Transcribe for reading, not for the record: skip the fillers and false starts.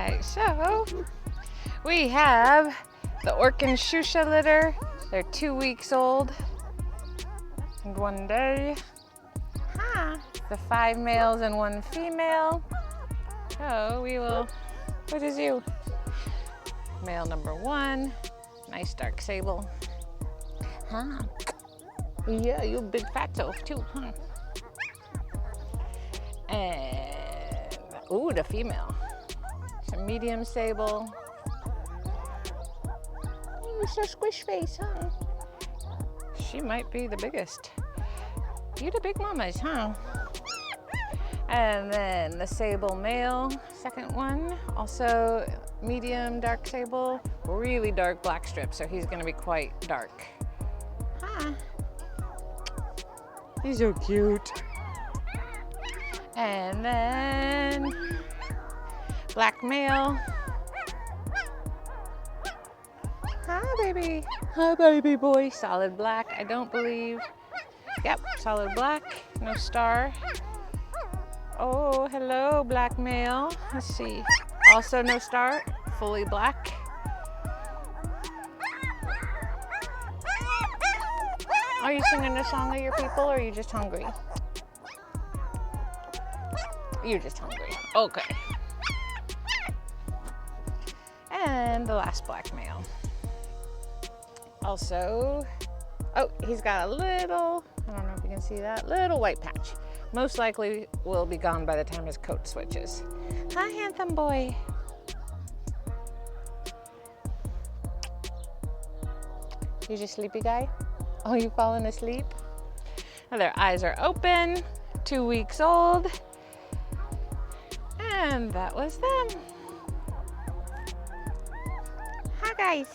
right, so we have the Orkan X Xuxa litter. They're 2 weeks old and 1 day. The 5 males and 1 female. So we will, what is you? Male number 1, nice dark sable. Yeah, you big fatso too, And, ooh, the female. Some medium sable. Ooh, so squish face, huh? She might be the biggest. You the big mamas, huh? And then the sable male, second one, also medium dark sable, really dark black strip, so he's gonna be quite dark. He's so cute. And then black male. Hi, baby. Hi, baby boy. Solid black, I don't believe. Yep, solid black, no star. Oh, hello, black male. Let's see. Also no star, fully black. Are you singing a song of your people, or are you just hungry? You're just hungry. Okay. And the last black male. Also, oh, he's got a little, I don't know if you can see that, little white patch. Most likely will be gone by the time his coat switches. Hi, handsome boy. You just sleepy guy? Oh, you falling asleep? Now their eyes are open, 2 weeks old. And that was them. Hi, guys.